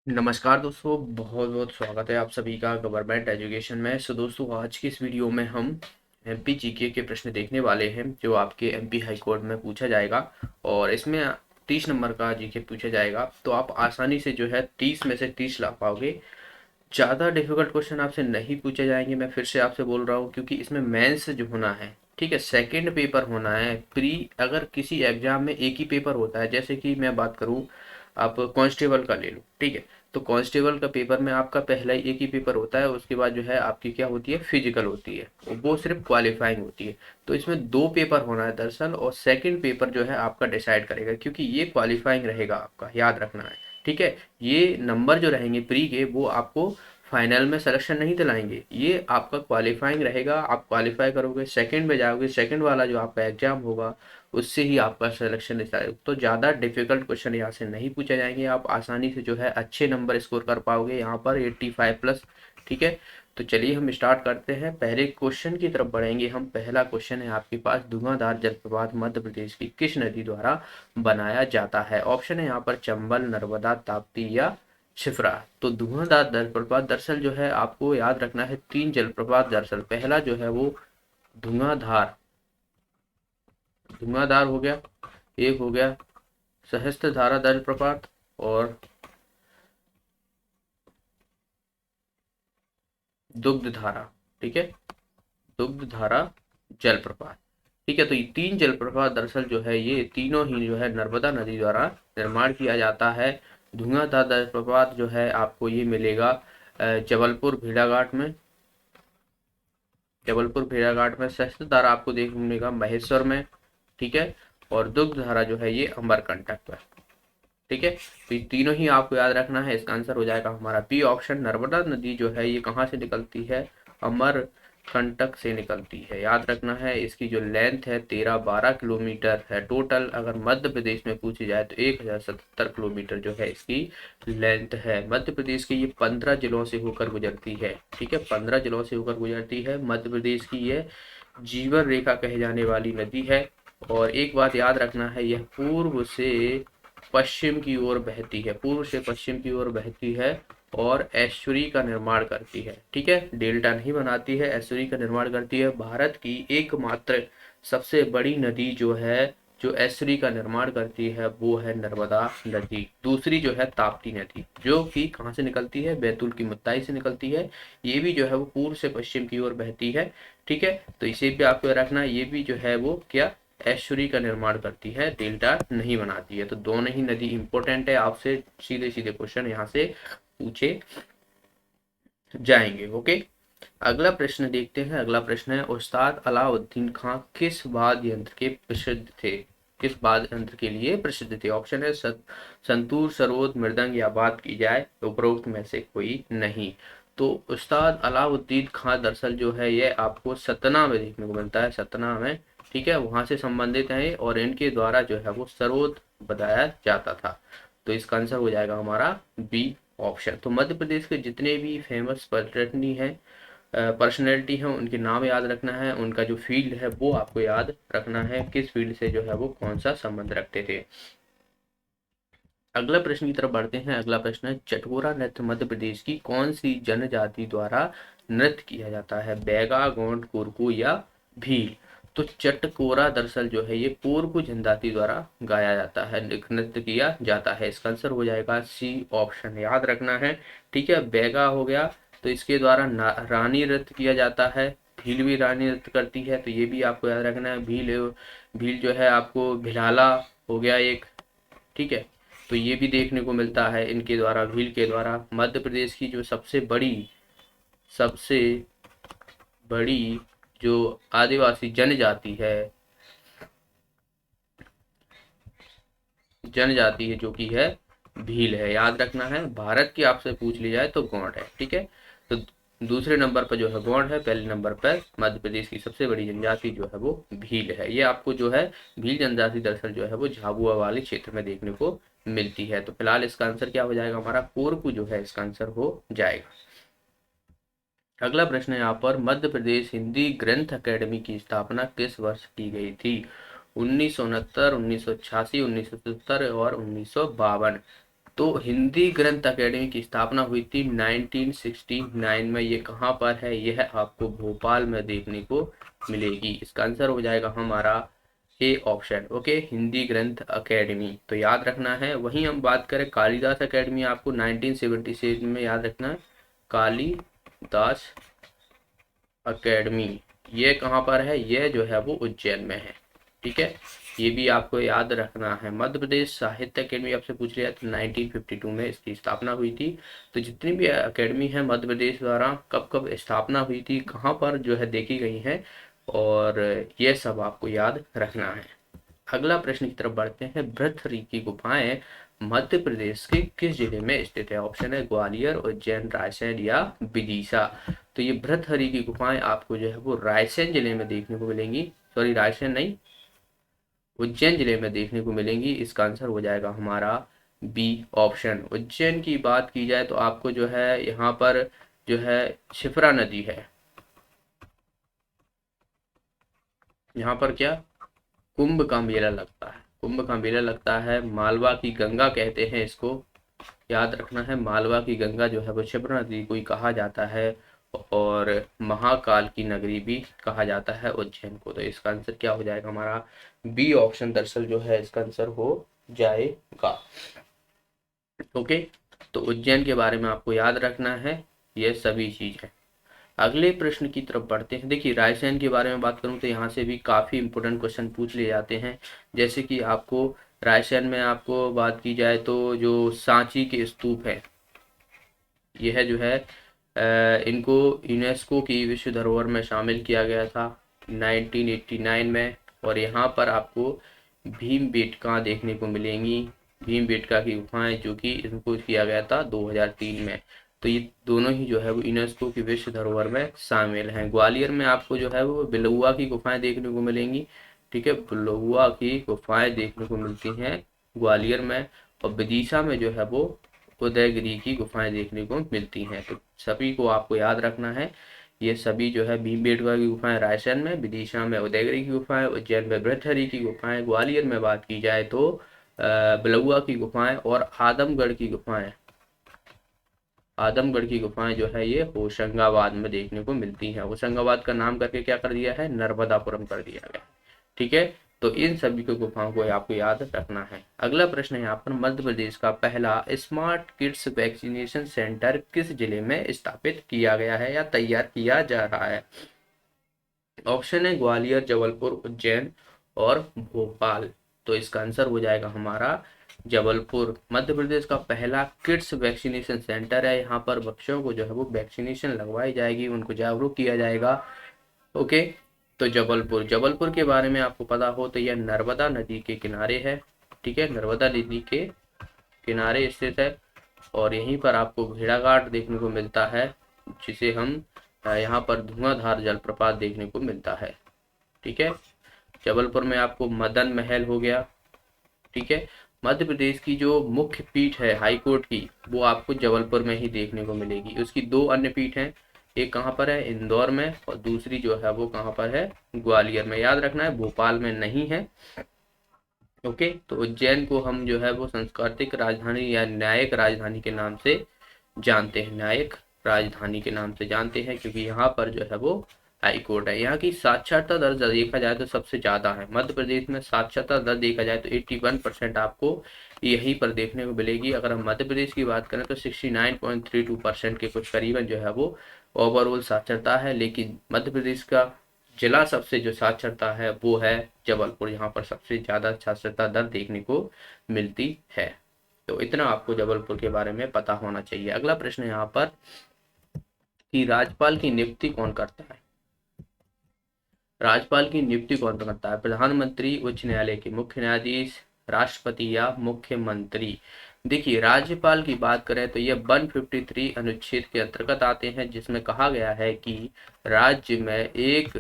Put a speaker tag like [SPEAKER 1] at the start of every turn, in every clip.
[SPEAKER 1] नमस्कार दोस्तों, बहुत बहुत स्वागत है आप सभी का गवर्नमेंट एजुकेशन में। दोस्तों, आज की इस वीडियो में हम एमपी जीके के प्रश्न देखने वाले हैं जो आपके एमपी हाई कोर्ट में पूछा जाएगा। और इसमें 30 नंबर का जीके पूछा जाएगा, तो आप आसानी से जो है 30 में से 30 ला पाओगे। ज़्यादा डिफिकल्ट क्वेश्चन आपसे नहीं पूछे जाएंगे, मैं फिर से आपसे बोल रहा हूँ, क्योंकि इसमें मेंस जो होना है, ठीक है, सेकंड पेपर होना है। प्री अगर किसी एग्जाम में एक ही पेपर होता है, जैसे कि मैं बात करूँ, आप कांस्टेबल का ले लो, ठीक है, तो कांस्टेबल का पेपर में आपका पहला ही एक ही पेपर होता है, उसके बाद जो है आपकी क्या होती है, फिजिकल होती है, वो सिर्फ क्वालिफाइंग होती है। तो इसमें दो पेपर होना है दरअसल, और सेकंड पेपर जो है आपका डिसाइड करेगा, क्योंकि ये क्वालिफाइंग रहेगा, आपका याद रखना है, ठीक है। ये नंबर जो रहेंगे प्री के, वो आपको फाइनल में सिलेक्शन नहीं दिलाएंगे, ये आपका क्वालिफाइंग रहेगा। आप क्वालिफाई करोगे, सेकंड में जाओगे, सेकंड वाला जो आपका एग्जाम होगा उससे ही आपका सिलेक्शन डिसाइड। तो ज़्यादा डिफिकल्ट क्वेश्चन यहाँ से नहीं पूछे जाएंगे, आप आसानी से जो है अच्छे नंबर स्कोर कर पाओगे यहाँ पर 85 प्लस, ठीक है। तो चलिए हम स्टार्ट करते हैं, पहले क्वेश्चन की तरफ बढ़ेंगे हम। पहला क्वेश्चन है आपके पास, धुआंधार जलप्रपात मध्य प्रदेश की किस नदी द्वारा बनाया जाता है? ऑप्शन है यहाँ पर चंबल, नर्मदा, ताप्ती या शिप्रा। तो धुआंधार जलप्रपात दरअसल जो है आपको याद रखना है, तीन जलप्रपात दरअसल। पहला जो है वो धुआंधार, धुआंधार हो गया, एक हो गया सहस्त्र धारा जलप्रपात, और दुग्ध धारा, ठीक है, दुग्ध धारा जलप्रपात, ठीक है। तो ये तीन जलप्रपात दरअसल जो है, ये तीनों ही जो है नर्मदा नदी द्वारा निर्माण किया जाता है। धुआंधार जलप्रपात जो है आपको ये मिलेगा जबलपुर भेड़ाघाट में, जबलपुर भेड़ाघाट में। सहस्त्र धारा आपको देखने को मिलेगा महेश्वर में, ठीक है। और दुग्ध धारा जो है ये अमरकंटक में, ठीक है। तो ये तीनों ही आपको याद रखना है, इसका आंसर हो जाएगा हमारा बी ऑप्शन। नर्मदा नदी जो है ये कहाँ से निकलती है? अमरकंटक से निकलती है, याद रखना है। इसकी जो लेंथ है 13-12 किलोमीटर है टोटल। अगर मध्य प्रदेश में पूछी जाए तो 1077 किलोमीटर जो है इसकी लेंथ है। मध्य प्रदेश के ये 15 जिलों से होकर गुजरती है, ठीक है, 15 जिलों से होकर गुजरती है मध्य प्रदेश की। ये जीवन रेखा कहे जाने वाली नदी है। और एक बात याद रखना है, यह पूर्व से पश्चिम की ओर बहती है, पूर्व से पश्चिम की ओर बहती है, और एस्चुरी का निर्माण करती है, ठीक है, डेल्टा नहीं बनाती है, एस्चुरी का निर्माण करती है। भारत की एकमात्र सबसे बड़ी नदी जो है, जो एस्चुरी का निर्माण करती है, वो है नर्मदा नदी। दूसरी जो है ताप्ती नदी, जो कि कहाँ से निकलती है? बैतूल की मुत्ताई से निकलती है। ये भी जो है वो पूर्व से पश्चिम की ओर बहती है, ठीक है। तो इसे भी आपको रखना, ये भी जो है वो क्या, एस्चुरी का निर्माण करती है, डेल्टा नहीं बनाती है। तो दोनों ही नदी इंपॉर्टेंट है, आपसे सीधे सीधे क्वेश्चन यहाँ से पूछे जाएंगे। ओके, अगला प्रश्न देखते हैं। अगला प्रश्न है, उस्ताद अलाउद्दीन खां किस वाद्य यंत्र के प्रसिद्ध थे? किस वाद्य यंत्र के लिए प्रसिद्ध थे? ऑप्शन है संतूर, सरोद, मृदंग, या बात की जाए तो उपरोक्त में से कोई नहीं। तो उस्ताद अलाउद्दीन खां दरअसल जो है ये आपको सतना में देखने को मिलता है, सतना में, ठीक है, वहां से संबंधित है, और इनके द्वारा जो है वो सरोद बताया जाता था। तो इसका आंसर हो जाएगा हमारा बी ऑप्शन। तो मध्य प्रदेश के जितने भी फेमस पर्यटनी हैं, पर्सनैलिटी है, उनके नाम याद रखना है, उनका जो फील्ड है वो आपको याद रखना है, किस फील्ड से जो है वो कौन सा संबंध रखते थे। अगला प्रश्न की तरफ बढ़ते हैं। अगला प्रश्न है, चटकोरा नृत्य मध्य प्रदेश की कौन सी जनजाति द्वारा नृत्य किया जाता है? बैगा, गोंड, कोरकू या भील? तो चटकोरा दरअसल जो है ये कोरकू जनजाति द्वारा गाया जाता है, नृत्य किया जाता है। इसका आंसर हो जाएगा सी ऑप्शन, याद रखना है, ठीक है। बैगा हो गया, तो इसके द्वारा रानी नृत्य किया जाता है। भील भी रानी नृत्य करती है, तो ये भी आपको याद रखना है। भील जो है आपको भिलाला हो गया एक, ठीक है। तो ये भी देखने को मिलता है इनके द्वारा, भील के द्वारा। मध्य प्रदेश की जो सबसे बड़ी जो आदिवासी जनजाति है जो कि है भील है, याद रखना है। भारत की आपसे पूछ ली जाए तो गौंड है, ठीक है। तो दूसरे नंबर पर जो है गौंड है, पहले नंबर पर मध्य प्रदेश की सबसे बड़ी जनजाति जो है वो भील है। ये आपको जो है भील जनजाति दरअसल जो है वो झाबुआ वाले क्षेत्र में देखने को मिलती है। तो फिलहाल इसका आंसर क्या हो जाएगा हमारा? कोरकू जो है इसका आंसर हो जाएगा। अगला प्रश्न है यहाँ पर, मध्य प्रदेश हिंदी ग्रंथ अकेडमी की स्थापना किस वर्ष की गई थी? 1969, 1986, 1970 और 1952। तो हिंदी ग्रंथ अकेडमी की स्थापना हुई थी 1969 में। ये कहाँ पर है? यह आपको भोपाल में देखने को मिलेगी। इसका आंसर हो जाएगा हमारा ए ऑप्शन। ओके, हिंदी ग्रंथ अकेडमी तो याद रखना है। वहीं हम बात करें कालिदास अकेडमी, आपको 1976 में याद रखना है, कालिदास अकेडमी ये कहाँ पर है? ये जो है वो उज्जैन में है। ठीक है, ये भी आपको याद रखना है। मध्य प्रदेश साहित्य अकेडमी आपसे पूछ लिया तो 1952 में इसकी स्थापना हुई थी। तो जितनी भी अकेडमी है मध्य प्रदेश द्वारा कब कब स्थापना हुई थी, कहाँ पर जो है देखी गई है, और ये सब आपको याद रखना है। अगला प्रश्न की तरफ बढ़ते हैं। भृतहरि की गुफाएं मध्य प्रदेश के किस जिले में स्थित है? ऑप्शन है ग्वालियर, उज्जैन, रायसेन या विदिशा। तो ये भृतहरि की गुफाएं आपको जो है वो रायसेन जिले में देखने को मिलेंगी। सॉरी, रायसेन नहीं, उज्जैन जिले में देखने को मिलेंगी। इसका आंसर हो जाएगा हमारा बी ऑप्शन। उज्जैन की बात की जाए तो आपको जो है यहाँ पर जो है शिप्रा नदी है। यहाँ पर क्या कुंभ का मेला लगता है, कुंभ का मेला लगता है। मालवा की गंगा कहते हैं इसको, याद रखना है। मालवा की गंगा जो है वो शिप्रा नदी को ही कहा जाता है, और महाकाल की नगरी भी कहा जाता है उज्जैन को। तो इसका आंसर क्या हो जाएगा हमारा? बी ऑप्शन दरअसल जो है इसका आंसर हो जाएगा। ओके, तो उज्जैन के बारे में आपको याद रखना है ये सभी चीजें। अगले प्रश्न की तरफ बढ़ते हैं। देखिए, रायसेन के बारे में बात करूं तो यहाँ से भी काफी इंपोर्टेंट क्वेश्चन पूछ लिए जाते हैं। जैसे कि आपको रायसेन में आपको बात की जाए तो जो सांची के स्तूप है, यह जो है इनको यूनेस्को की विश्व धरोहर में शामिल किया गया था 1989 में। और यहाँ पर आपको भीमबेटका देखने को मिलेंगी, भीमबेटका की गुफाएं, जो कि इनको किया गया था 2003 में। तो ये दोनों ही जो है वो यूनेस्को की विश्व धरोहर में शामिल हैं। ग्वालियर में आपको जो है वो बिलौआ की गुफाएं देखने को मिलेंगी। ठीक है, बिलौआ की गुफाएं देखने को मिलती हैं ग्वालियर में। और विदिशा में जो है वो उदयगिरी की गुफाएं देखने को मिलती हैं। तो सभी को आपको याद रखना है। ये सभी जो है भीमबेटका की गुफाएं रायसेन में, विदिशा में उदयगिरी की गुफाएं, उज्जैन में भृतहरि की गुफाएं, ग्वालियर में बात की जाए तो बिलौआ की गुफाएं, और आदमगढ़ की गुफाएं, आदमगढ़ की गुफाएं जो है ये होशंगाबाद में देखने को मिलती हैं। होशंगाबाद का नाम करके क्या कर दिया है? नर्मदापुरम कर दिया गया। ठीक है, तो इन सभी को गुफाओं को आपको याद रखना है। अगला प्रश्न है यहाँ पर, मध्य प्रदेश का पहला स्मार्ट किड्स वैक्सीनेशन सेंटर किस जिले में स्थापित किया गया है या तैयार किया जा रहा है? ऑप्शन है ग्वालियर, जबलपुर, उज्जैन और भोपाल। तो इसका आंसर हो जाएगा हमारा जबलपुर। मध्य प्रदेश का पहला किड्स वैक्सीनेशन सेंटर है। यहाँ पर बच्चों को जो है वो वैक्सीनेशन लगवाई जाएगी, उनको जागरूक किया जाएगा। ओके, तो जबलपुर, जबलपुर के बारे में आपको पता हो तो यह नर्मदा नदी के किनारे है। ठीक है, नर्मदा नदी के किनारे स्थित है, और यहीं पर आपको भेड़ाघाट देखने को मिलता है, जिसे हम यहाँ पर धुआंधार जलप्रपात देखने को मिलता है। ठीक है, जबलपुर में आपको मदन महल हो गया। ठीक है, मध्य प्रदेश की जो मुख्य पीठ है हाई कोर्ट की, वो आपको जबलपुर में ही देखने को मिलेगी। उसकी दो अन्य पीठ हैं, एक कहाँ पर है? इंदौर में, और दूसरी जो है वो कहाँ पर है? ग्वालियर में। याद रखना है, भोपाल में नहीं है। ओके, तो उज्जैन को हम जो है वो सांस्कृतिक राजधानी या न्यायिक राजधानी के नाम से जानते हैं, न्यायिक राजधानी के नाम से जानते हैं, क्योंकि यहाँ पर जो है वो हाई कोर्ट है। यहाँ की साक्षरता दर देखा जाए तो सबसे ज़्यादा है। मध्य प्रदेश में साक्षरता दर देखा जाए तो 81% आपको यहीं पर देखने को मिलेगी। अगर हम मध्य प्रदेश की बात करें तो 69.32% के कुछ करीबन जो है वो ओवरऑल साक्षरता है। लेकिन मध्य प्रदेश का जिला सबसे जो साक्षरता है वो है जबलपुर। यहाँ पर सबसे ज़्यादा साक्षरता दर देखने को मिलती है। तो इतना आपको जबलपुर के बारे में पता होना चाहिए। अगला प्रश्न यहाँ पर कि राज्यपाल की नियुक्ति कौन करता है? राज्यपाल की नियुक्ति कौन करता है? प्रधानमंत्री, उच्च न्यायालय के मुख्य न्यायाधीश, राष्ट्रपति या मुख्यमंत्री? देखिए, राज्यपाल की बात करें तो ये 153 अनुच्छेद के अंतर्गत आते हैं, जिसमें कहा गया है कि राज्य में एक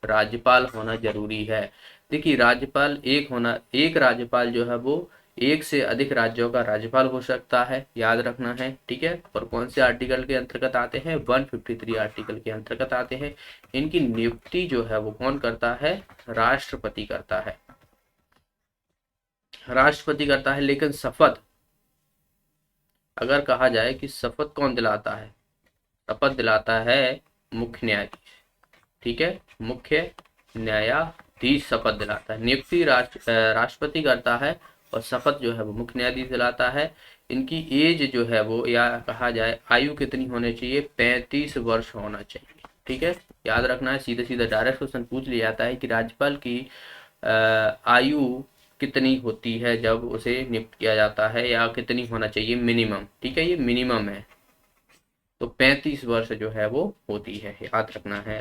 [SPEAKER 1] राज्यपाल होना जरूरी है। देखिए, राज्यपाल एक राज्यपाल जो है वो एक से अधिक राज्यों का राज्यपाल हो सकता है, याद रखना है। ठीक है, और कौन से आर्टिकल के अंतर्गत आते हैं? 153 आर्टिकल के अंतर्गत आते हैं। इनकी नियुक्ति जो है वो कौन करता है? राष्ट्रपति करता है, राष्ट्रपति करता है। लेकिन शपथ अगर कहा जाए कि शपथ कौन दिलाता है, शपथ दिलाता है मुख्य न्यायाधीश। ठीक है, मुख्य न्यायाधीश शपथ दिलाता है। नियुक्ति राष्ट्रपति करता है और शपथ जो है वो मुख्य न्यायाधीश दिलाता है। इनकी एज जो है वो, या कहा जाए आयु कितनी होनी चाहिए, 35 वर्ष होना चाहिए। ठीक है, याद रखना है, सीधे सीधे डायरेक्ट क्वेश्चन पूछ लिया जाता है कि राज्यपाल की आयु कितनी होती है जब उसे नियुक्त किया जाता है, या कितनी होना चाहिए मिनिमम। ठीक है, ये मिनिमम है, तो 35 वर्ष जो है वो होती है, याद रखना है।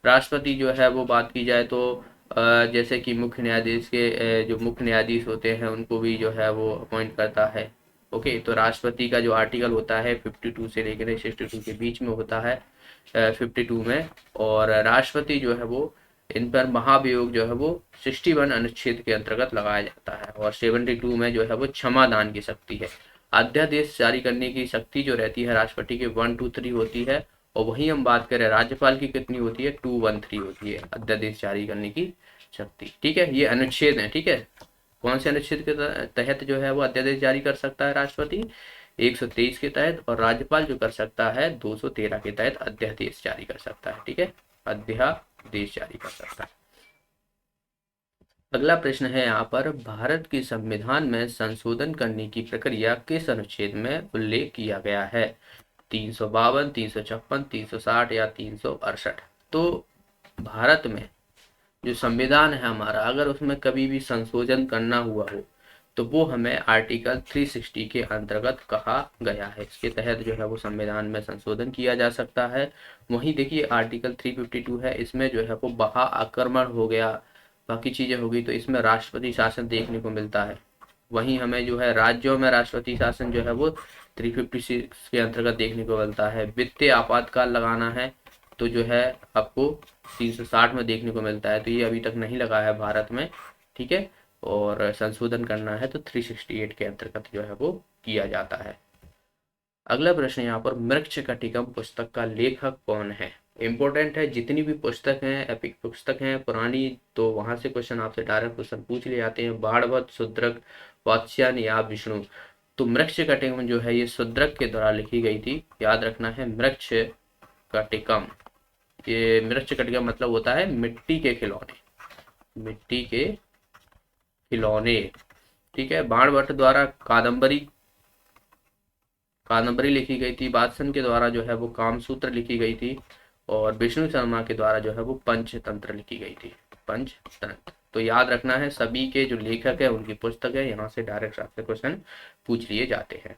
[SPEAKER 1] राष्ट्रपति जो है वो बात की जाए तो जैसे कि मुख्य न्यायाधीश के जो मुख्य न्यायाधीश होते हैं उनको भी जो है वो अपॉइंट करता है। ओके, तो राष्ट्रपति का जो आर्टिकल होता है 52 से लेकर 62 के बीच में होता है, 52 में। और राष्ट्रपति जो है वो, इन पर महाभियोग जो है वो 61 अनुच्छेद के अंतर्गत लगाया जाता है। और 72 में जो है वो क्षमा दान की शक्ति है। अध्यादेश जारी करने की शक्ति जो रहती है राष्ट्रपति की 123 होती है। और वही हम बात करें राज्यपाल की कितनी होती है, 213 होती है अध्यादेश जारी करने की शक्ति। ठीक है, ये अनुच्छेद है। ठीक है, कौन से अनुच्छेद के तहत जो है वो अध्यादेश जारी कर सकता है राष्ट्रपति, 123 के तहत। और राज्यपाल जो कर सकता है 213 के तहत अध्यादेश जारी कर सकता है। ठीक है, अध्यादेश जारी कर सकता है। अगला प्रश्न है यहाँ पर, भारत के संविधान में संशोधन करने की प्रक्रिया किस अनुच्छेद में उल्लेख किया गया है, 352, 356, 360 या 368। तो भारत में जो संविधान है हमारा, अगर उसमें कभी भी संशोधन करना हुआ हो तो वो हमें आर्टिकल 360 के अंतर्गत कहा गया है। इसके तहत जो है वो संविधान में संशोधन किया जा सकता है। वहीं देखिए आर्टिकल 352 है, इसमें जो है वो बहा आक्रमण हो गया, बाकी चीजें हो गई, तो इसमें राष्ट्रपति शासन देखने को मिलता है। वहीं हमें जो है राज्यों में राष्ट्रपति शासन जो है वो 356 के अंतर्गत देखने को मिलता है। वित्तीय आपातकाल लगाना है तो जो है आपको 360 में देखने को मिलता है, तो ये अभी तक नहीं लगा है भारत में। ठीक है, और संशोधन करना है तो 368 के अंतर्गत जो है वो किया जाता है। अगला प्रश्न यहाँ पर, मृच्छकटिकम पुस्तक का लेखक कौन है। इंपॉर्टेंट है, जितनी भी पुस्तक हैं, एपिक पुस्तक हैं पुरानी, तो वहां से क्वेश्चन आपसे डायरेक्ट क्वेश्चन पूछ लिए जाते हैं। बाणभट्ट, शूद्रक, वात्स्यायन या विष्णु। तो मृच्छकटिकम जो है ये शूद्रक के द्वारा लिखी गई थी, याद रखना है। मृच्छकटिकम, ये मृच्छकटिकम मतलब होता है मिट्टी के खिलौने, मिट्टी के खिलौने। ठीक है, बाणभट्ट द्वारा कादम्बरी कादम्बरी लिखी गई थी। वात्स्ययन के द्वारा जो है वो कामसूत्र लिखी गई थी। और विष्णु शर्मा के द्वारा जो है वो पंचतंत्र लिखी गई थी, पंचतंत्र। तो याद रखना है, सभी के जो लेखक है उनकी पुस्तक है, यहाँ से डायरेक्ट आपसे क्वेश्चन पूछ लिए जाते हैं।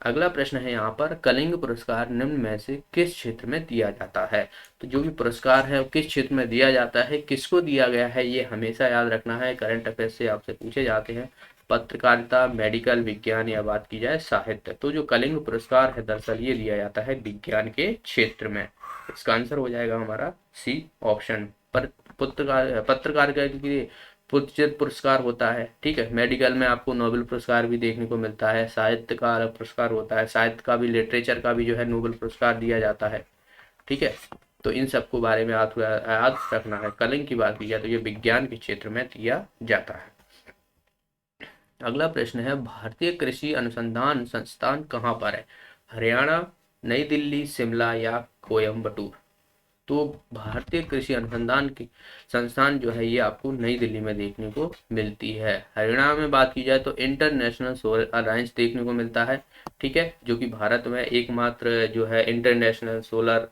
[SPEAKER 1] अगला प्रश्न है यहाँ पर, कलिंग पुरस्कार निम्न में से किस क्षेत्र में दिया जाता है। तो जो भी पुरस्कार है वो किस क्षेत्र में दिया जाता है, किसको दिया गया है, ये हमेशा याद रखना है, करंट अफेयर्स से आपसे पूछे जाते हैं। पत्रकारिता, मेडिकल, विज्ञान या बात की जाए साहित्य। तो जो कलिंग पुरस्कार है दरअसल ये दिया जाता है विज्ञान के क्षेत्र में। इसका आंसर हो जाएगा हमारा सी ऑप्शन। पर पत्रकारिता के लिए पुलित्जर पुरस्कार होता है। ठीक है, मेडिकल में आपको नोबेल पुरस्कार भी देखने को मिलता है। साहित्य का अलग पुरस्कार होता है, साहित्य का भी, लिटरेचर का भी जो है नोबेल पुरस्कार दिया जाता है। ठीक है, तो इन सबको बारे में आपको याद रखना है। कलिंग की बात की जाए तो ये विज्ञान के क्षेत्र में दिया जाता है। अगला प्रश्न है, भारतीय कृषि अनुसंधान संस्थान कहाँ पर है, हरियाणा, नई दिल्ली, शिमला या कोयम्बटूर। तो भारतीय कृषि अनुसंधान की संस्थान जो है ये आपको नई दिल्ली में देखने को मिलती है। हरियाणा में बात की जाए तो इंटरनेशनल सोलर अलायंस देखने को मिलता है। ठीक है, जो कि भारत में एकमात्र जो है इंटरनेशनल सोलर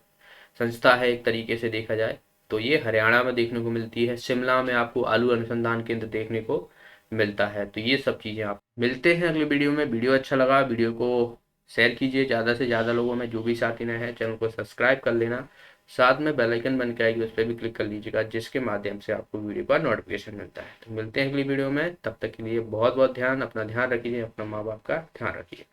[SPEAKER 1] संस्था है एक तरीके से देखा जाए, तो ये हरियाणा में देखने को मिलती है। शिमला में आपको आलू अनुसंधान केंद्र देखने को मिलता है। तो ये सब चीजें आप, मिलते हैं अगले वीडियो में। वीडियो अच्छा लगा वीडियो को शेयर कीजिए ज़्यादा से ज़्यादा लोगों में। जो भी साथी नए हैं चैनल को सब्सक्राइब कर लेना, साथ में बेल आइकन बन के आएगी उस पर भी क्लिक कर लीजिएगा, जिसके माध्यम से आपको वीडियो का नोटिफिकेशन मिलता है। तो मिलते हैं अगली वीडियो में, तब तक के लिए बहुत बहुत ध्यान, अपना ध्यान रखिए, अपना माँ बाप का ध्यान रखिए।